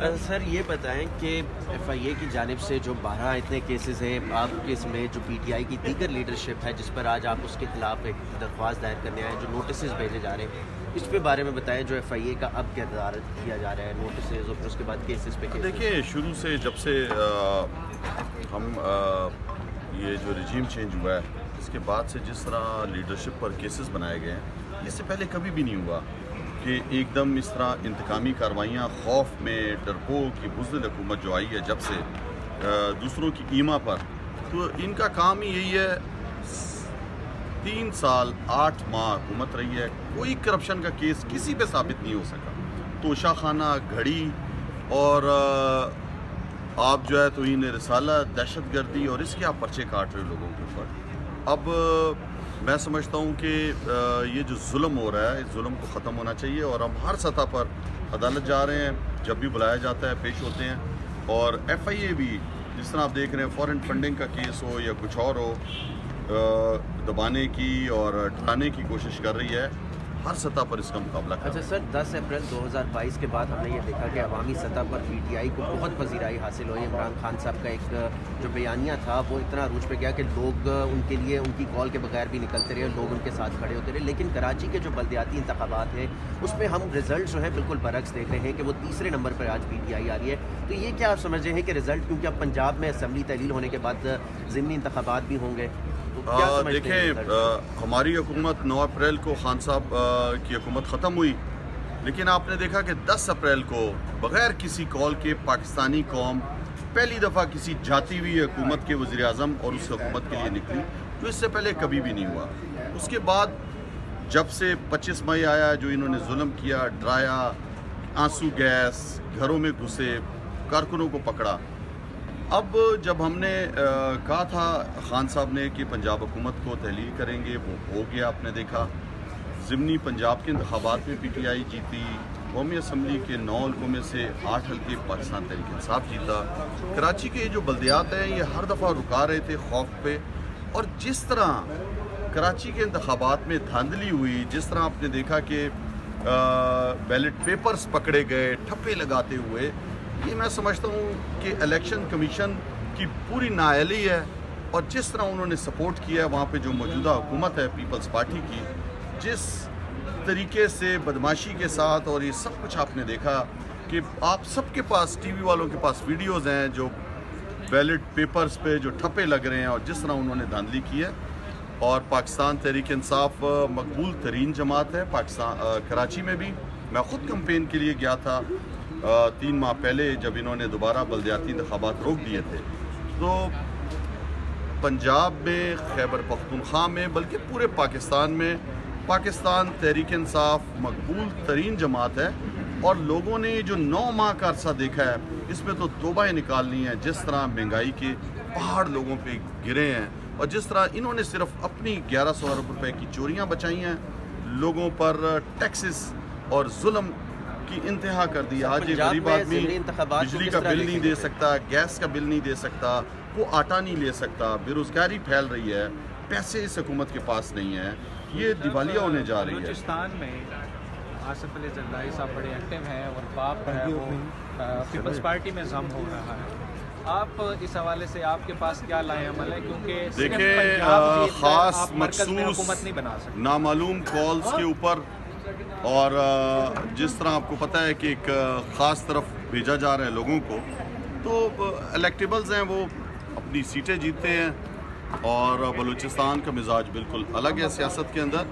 Sir ये बताएं कि एफआईए की जानिब से जो 12 इतने केसेस हैं आपके, इसमें जो पीटीआई की दीगर लीडरशिप है जिस पर आज आप उसके खिलाफ एक दरख्वास्त दायर करने आए, जो नोटिस भेजे जा रहे हैं, इस पे बारे में बताएं। जो एफआईए का अब किरदार किया जा रहा है नोटिस और फिर उसके बाद केसेस पे केसेस। देखिए, शुरू से जब से हम ये जो रिजीम चेंज हुआ है, इसके बाद से जिस तरह लीडरशिप पर केसेस बनाए गए हैं, इससे पहले कभी भी नहीं हुआ कि एकदम इस तरह इंतकामी कार्रवाइयाँ खौफ में, डरपोक की बुज़दिल हुकूमत जो आई है जब से दूसरों की ईमा पर, तो इनका काम ही यही है। 3 साल 8 माह हुकूमत रही है, कोई करप्शन का केस किसी पे साबित नहीं हो सका। तोशाखाना, घड़ी और आप जो है तौहीन रिसालत, दहशतगर्दी और इसके आप पर्चे काट रहे हो लोगों के ऊपर। अब मैं समझता हूँ कि ये जो जुल्म हो रहा है, इस जुल्म को ख़त्म होना चाहिए और हम हर सतह पर अदालत जा रहे हैं, जब भी बुलाया जाता है पेश होते हैं। और एफआईए भी जिस तरह आप देख रहे हैं, फॉरेन फंडिंग का केस हो या कुछ और हो, दबाने की और डराने की कोशिश कर रही है, हर सतह पर इसका मुकाबला कर। अच्छा सर, 10 अप्रैल 2022 के बाद हमने ये देखा कि अवामी सतह पर पीटीआई को बहुत पजीराई हासिल हुई। इमरान खान साहब का एक जो बयानिया था वो इतना अरूज पे गया कि लोग उनके लिए उनकी कॉल के बगैर भी निकलते रहे, लोग उनके साथ खड़े होते रहे। लेकिन कराची के जो बल्दियाती इंतखाबात हैं उसमें हम रिजल्ट जो है बिल्कुल बरक्स देख रहे हैं कि वो तीसरे नंबर पर आज पीटीआई आ रही है। तो ये क्या आप समझ रहे हैं कि रिजल्ट, क्योंकि अब पंजाब में असम्बली तहलील होने के बाद ज़िमनी इंतखाबात भी होंगे, देखें, हमारी हुकूमत 9 अप्रैल को खान साहब की हुकूमत ख़त्म हुई, लेकिन आपने देखा कि 10 अप्रैल को बग़ैर किसी कॉल के पाकिस्तानी कौम पहली दफ़ा किसी जाती हुई हुकूमत के वज़ीर आज़म और उस हुकूमत के लिए निकली, तो इससे पहले कभी भी नहीं हुआ। उसके बाद जब से 25 मई आया, जो इन्होंने जुल्म किया, डराया, आंसू गैस, घरों में घुसे, कारकुनों को पकड़ा। अब जब हमने कहा था खान साहब ने कि पंजाब हुकूमत को तहलील करेंगे, वो हो गया। आपने देखा ज़िमनी पंजाब के इंतखाबात में पीटीआई जीती, कौमी असम्बली के 9 हल्कों में से 8 हल्के पाकिस्तान तहरीक इंसाफ जीता। कराची के जो बल्दियात हैं ये हर दफ़ा रुका रहे थे खौफ पे, और जिस तरह कराची के इंतखाबात में धांधली हुई, जिस तरह आपने देखा कि बैलेट पेपर्स पकड़े गए ठप्पे लगाते हुए, ये मैं समझता हूँ कि इलेक्शन कमीशन की पूरी नाअहली है। और जिस तरह उन्होंने सपोर्ट किया है वहाँ पे जो मौजूदा हुकूमत है पीपल्स पार्टी की, जिस तरीके से बदमाशी के साथ, और ये सब कुछ आपने देखा कि आप सबके पास, टीवी वालों के पास वीडियोज़ हैं जो बैलेट पेपर्स पे जो ठप्पे लग रहे हैं और जिस तरह उन्होंने धांधली की है। और पाकिस्तान तहरीक इंसाफ मकबूल तरीन जमात है पाकिस्तान, कराची में भी मैं ख़ुद कैंपेन के लिए गया था 3 माह पहले, जब इन्होंने दोबारा बल्दियाती इंतखाबात रोक दिए थे। तो पंजाब में, खैबर पख्तूनख्वा में, बल्कि पूरे पाकिस्तान में पाकिस्तान तहरीक इंसाफ मकबूल तरीन जमात है। और लोगों ने जो 9 माह का अरसा देखा है, इसमें तो तौबाएं निकालनी है। जिस तरह महंगाई के पहाड़ लोगों पे गिरे हैं और जिस तरह इन्होंने सिर्फ अपनी 1100 अरब रुपए की चोरियां बचाई हैं, लोगों पर टैक्सेस और जुल्म की इंतहा कर दी। आज ये गरीब आदमी बिजली का बिल नहीं दे सकता, गैस का बिल नहीं दे सकता, वो आटा नहीं ले सकता, बेरोजगारी फैल रही है, पैसे इस हुकूमत के पास नहीं है, ये दिवालिया होने जा रही है। बलूचिस्तान में आसिफ अली जरदारी साहब बड़े एक्टिव हैं और बाप है वो पीपल्स पार्टी में जम हो रहा है। आप इस हवाले से आपके पास क्या लाए अमल है, क्योंकि देखिए ख़ास मखसूस नहीं बना सकते नामालूम कॉल्स के ऊपर, और जिस तरह आपको पता है कि एक ख़ास तरफ भेजा जा रहा है लोगों को, तो इलेक्टेबल्स हैं वो अपनी सीटें जीतते हैं। और बलूचिस्तान का मिजाज बिल्कुल अलग है सियासत के अंदर।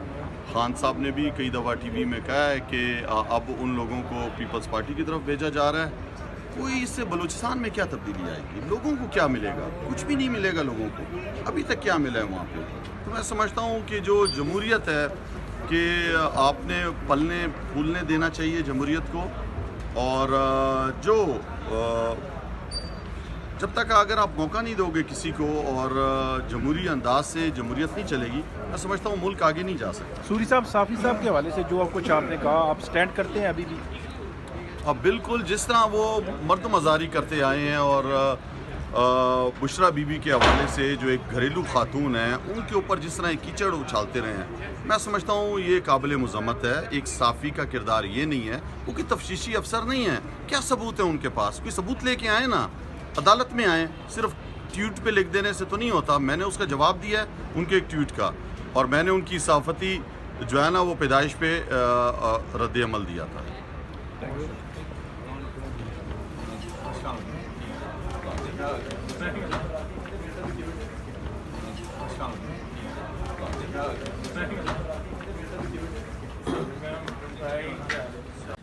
खान साहब ने भी कई दफ़ा टीवी में कहा है कि अब उन लोगों को पीपल्स पार्टी की तरफ भेजा जा रहा है। कोई इससे बलूचिस्तान में क्या तब्दीली आएगी? लोगों को क्या मिलेगा? कुछ भी नहीं मिलेगा लोगों को। अभी तक क्या मिला है वहाँ पे? तो मैं समझता हूँ कि जो जमहूरियत है कि आपने पलने फूलने देना चाहिए जमहूरियत को। और जो जब तक अगर आप मौका नहीं दोगे किसी को और जमहूरी अंदाज से जमहूरियत नहीं चलेगी, मैं समझता हूँ मुल्क आगे नहीं जा सकता। सूरी साहब, साफ़ी साहब के हवाले से जो कुछ आपने कहा, आप स्टैंड करते हैं अभी भी? अब बिल्कुल जिस तरह वो मर्द मजारी करते आए हैं और बुशरा बीबी के हवाले से जो एक घरेलू खातून है उनके ऊपर जिस तरह कीचड़ उछालते रहे हैं, मैं समझता हूँ ये काबिल मज़म्मत है। एक साफ़ी का किरदार ये नहीं है, वो कोई तफ्तीशी अफसर नहीं है। क्या सबूत है उनके पास? कोई सबूत लेके आए ना, अदालत में आए। सिर्फ ट्वीट पे लिख देने से तो नहीं होता। मैंने उसका जवाब दिया है उनके एक ट्वीट का, और मैंने उनकी सहाफ़ती जो है ना वो पैदाइश पे रद्द अमल दिया था।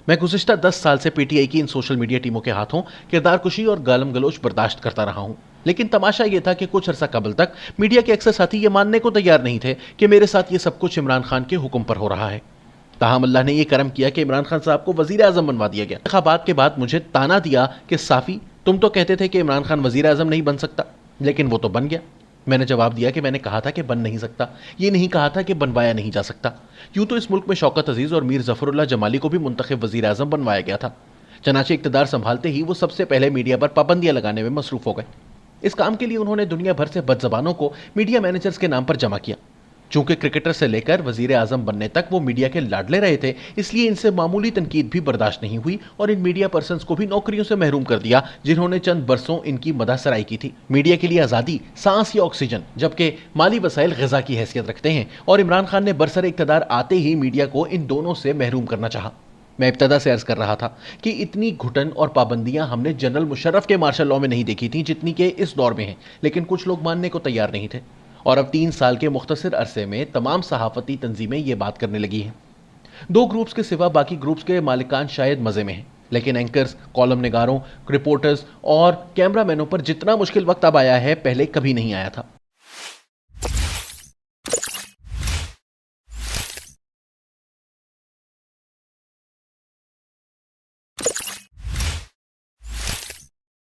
मैं गुज़िश्ता 10 साल से पीटीआई की इन सोशल मीडिया टीमों के हाथों किरदार कुशी और गालम गलोच बर्दाश्त करता रहा हूं। लेकिन तमाशा यह था कि कुछ अरसा कबल तक मीडिया के अक्सर साथी ये मानने को तैयार नहीं थे कि मेरे साथ ये सब कुछ इमरान खान के हुक्म पर हो रहा है। ताहम अल्लाह ने यह करम किया कि इमरान खान साहब को वजीर आजम बनवा दिया गया। इंतखाबात के बाद मुझे ताना दिया कि साफ़ी, तुम तो कहते थे कि इमरान खान वजीर आजम नहीं बन सकता, लेकिन वो तो बन गया। मैंने जवाब दिया कि मैंने कहा था कि बन नहीं सकता, ये नहीं कहा था कि बनवाया नहीं जा सकता। यूं तो इस मुल्क में शौकत अजीज और मीर जफरुल्लाह जमाली को भी मुंतखब वजीर आजम बनवाया गया था। चनाचे इक़्तिदार संभालते ही वो सबसे पहले मीडिया पर पाबंदियां लगाने में मसरूफ हो गए। इस काम के लिए उन्होंने दुनिया भर से बदजबानों को मीडिया मैनेजर्स के नाम पर जमा किया। चूंकि क्रिकेटर से लेकर वजीर आजम बनने तक वो मीडिया के लाडले रहे थे, इसलिए इनसे मामूली तनकीद भी बर्दाश्त नहीं हुई और इन मीडिया पर्सन्स को भी नौकरियों से महरूम कर दिया जिन्होंने चंद बरसों इनकी मदासराई की थी। मीडिया के लिए आज़ादी सांस या ऑक्सीजन, जबकि माली वसाइल ग़िज़ा की हैसियत रखते हैं, और इमरान खान ने बरसर इक़्तिदार आते ही मीडिया को इन दोनों से महरूम करना चाहा। मैं इब्तदा से अर्ज़ कर रहा था कि इतनी घुटन और पाबंदियां हमने जनरल मुशर्रफ के मार्शल लॉ में नहीं देखी थी जितनी के इस दौर में हैं, लेकिन कुछ लोग मानने को तैयार नहीं थे। और अब 3 साल के मुख्तसर अरसे में तमाम सहाफ़ती तंजीमें ये बात करने लगी हैं। 2 ग्रुप्स के सिवा बाकी ग्रुप्स के मालिकान शायद मज़े में हैं, लेकिन एंकर्स, कॉलम निगारों, रिपोर्टर्स और कैमरामैनों पर जितना मुश्किल वक्त अब आया है, पहले कभी नहीं आया था।